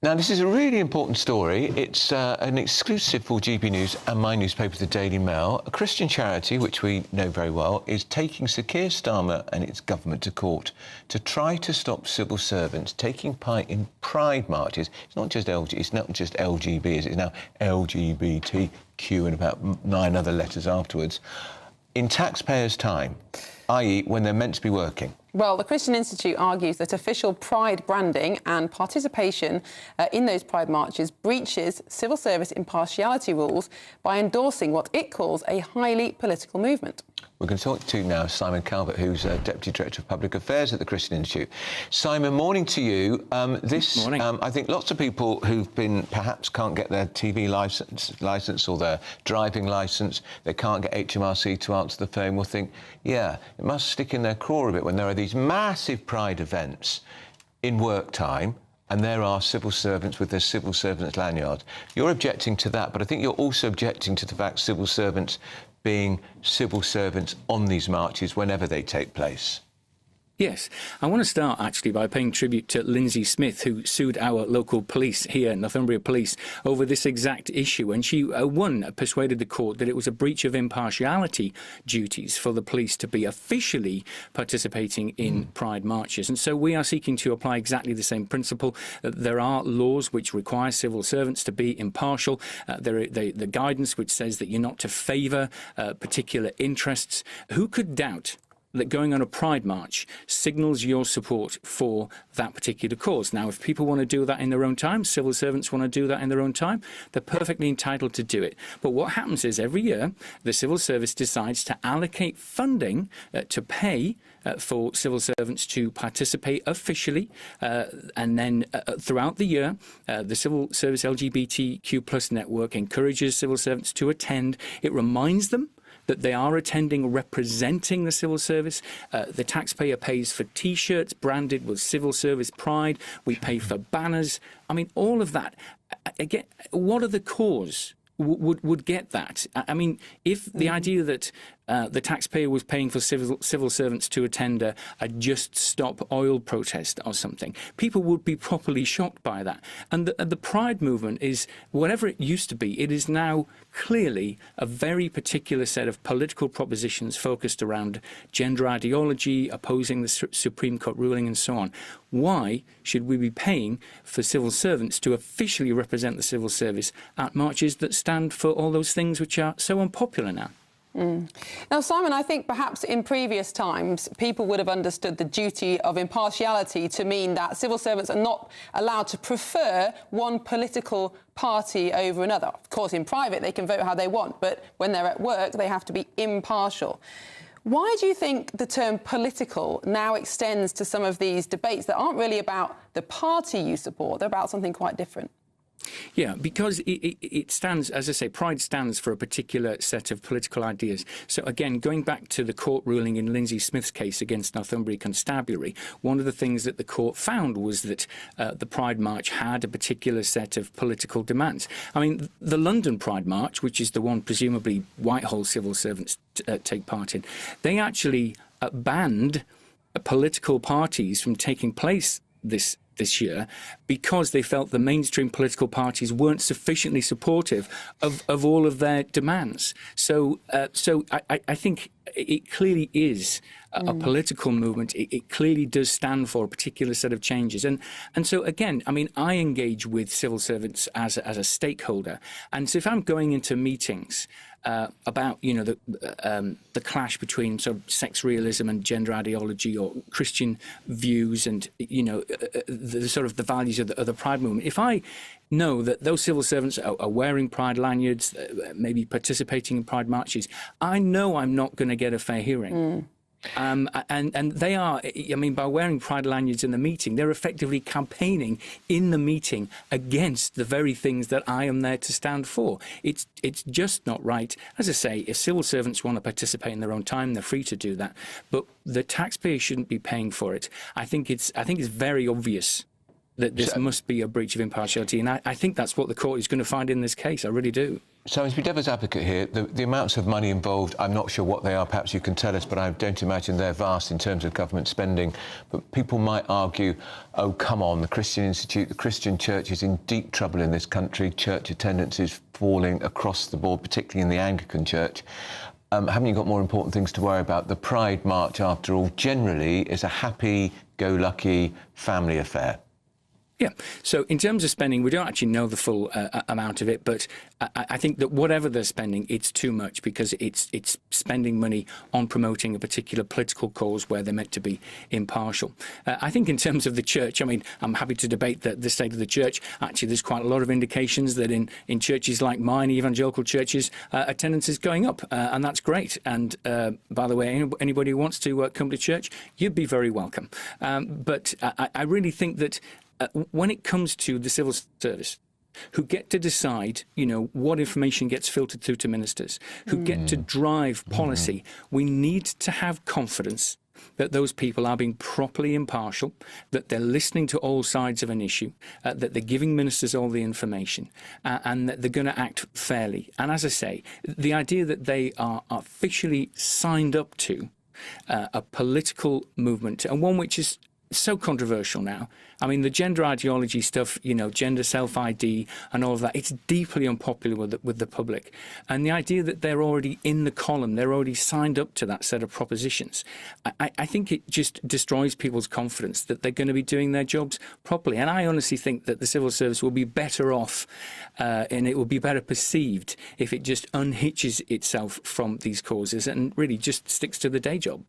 Now, this is a really important story. It's an exclusive for GBNews and my newspaper, the Daily Mail. A Christian charity, which we know very well, is taking Sir Keir Starmer and its government to court to try to stop civil servants taking part in pride marches. It's not just LGB, it's now LGBTQ and about 9 other letters afterwards, in taxpayers' time, i.e. when they're meant to be working. Well, the Christian Institute argues that official pride branding and participation in those pride marches breaches civil service impartiality rules by endorsing what it calls a highly political movement. We're going to talk to now Simon Calvert, who's Deputy Director of Public Affairs at the Christian Institute. Simon, morning to you. Morning. I think lots of people who've been, perhaps can't get their TV licence or their driving licence, they can't get HMRC to answer the phone, will think, yeah, it must stick in their craw a bit when there are these massive pride events in work time and there are civil servants with their civil servants lanyards. You're objecting to that, but I think you're also objecting to the fact civil servants being civil servants on these marches whenever they take place. Yes. I want to start, actually, by paying tribute to Linzi Smith, who sued our local police here, Northumbria Police, over this exact issue. And she, persuaded the court that it was a breach of impartiality duties for the police to be officially participating in pride marches. And so we are seeking to apply exactly the same principle. There are laws which require civil servants to be impartial. The guidance which says that you're not to favour particular interests. Who could doubt that going on a pride march signals your support for that particular cause? Now, if people want to do that in their own time, civil servants want to do that in their own time, they're perfectly entitled to do it. But what happens is every year the civil service decides to allocate funding to pay for civil servants to participate officially, and then throughout the year the Civil Service LGBTQ+ network encourages civil servants to attend. It reminds them that they are attending representing the civil service. The taxpayer pays for T-shirts branded with civil service pride. We pay for banners. I mean, all of that. Again, what are the cause would get that? I mean, if the idea that the taxpayer was paying for civil servants to attend a Just Stop Oil protest or something, people would be properly shocked by that. And the Pride movement is, whatever it used to be, it is now clearly a very particular set of political propositions focused around gender ideology, opposing the Supreme Court ruling and so on. Why should we be paying for civil servants to officially represent the civil service at marches that stand for all those things which are so unpopular now? Now, Simon, I think perhaps in previous times people would have understood the duty of impartiality to mean that civil servants are not allowed to prefer one political party over another. Of course, in private they can vote how they want, but when they're at work they have to be impartial. Why do you think the term political now extends to some of these debates that aren't really about the party you support, they're about something quite different? Yeah, because it stands, as I say, pride stands for a particular set of political ideas. So again, going back to the court ruling in Linzi Smith's case against Northumbria Constabulary, one of the things that the court found was that the Pride March had a particular set of political demands. I mean, the London Pride March, which is the one presumably Whitehall civil servants take part in, they actually banned political parties from taking place this year because they felt the mainstream political parties weren't sufficiently supportive of all of their demands. So I think it clearly is a political movement. It clearly does stand for a particular set of changes. And so, again, I mean, I engage with civil servants as a stakeholder. And so if I'm going into meetings about, you know, the clash between sort of sex realism and gender ideology, or Christian views and, you know, the sort of the values of the Pride movement, if I know that those civil servants are wearing pride lanyards, maybe participating in pride marches, I know I'm not going to get a fair hearing. And they are, I mean, by wearing pride lanyards in the meeting, they're effectively campaigning in the meeting against the very things that I am there to stand for. It's just not right. As I say, if civil servants want to participate in their own time, they're free to do that. But the taxpayer shouldn't be paying for it. I think it's very obvious that this must be a breach of impartiality. And I think that's what the court is going to find in this case. I really do. So, as we devil's advocate here, the amounts of money involved, I'm not sure what they are. Perhaps you can tell us, but I don't imagine they're vast in terms of government spending. But people might argue, oh, come on, the Christian Institute, the Christian Church is in deep trouble in this country. Church attendance is falling across the board, particularly in the Anglican Church. Haven't you got more important things to worry about? The Pride March, after all, generally is a happy-go-lucky family affair. Yeah. So in terms of spending, we don't actually know the full amount of it, but I think that whatever they're spending, it's too much because it's spending money on promoting a particular political cause where they're meant to be impartial. I think in terms of the church, I mean, I'm happy to debate the state of the church. Actually, there's quite a lot of indications that in churches like mine, evangelical churches, attendance is going up, and that's great. And by the way, anybody who wants to come to church, you'd be very welcome. But I really think that when it comes to the civil service, who get to decide, you know, what information gets filtered through to ministers, who get to drive policy, we need to have confidence that those people are being properly impartial, that they're listening to all sides of an issue, that they're giving ministers all the information, and that they're going to act fairly. And as I say, the idea that they are officially signed up to a political movement, and one which is so controversial now. I mean, the gender ideology stuff, you know, gender self-ID and all of that, it's deeply unpopular with the public. And the idea that they're already in the column, they're already signed up to that set of propositions, I think it just destroys people's confidence that they're going to be doing their jobs properly. And I honestly think that the civil service will be better off and it will be better perceived if it just unhitches itself from these causes and really just sticks to the day job.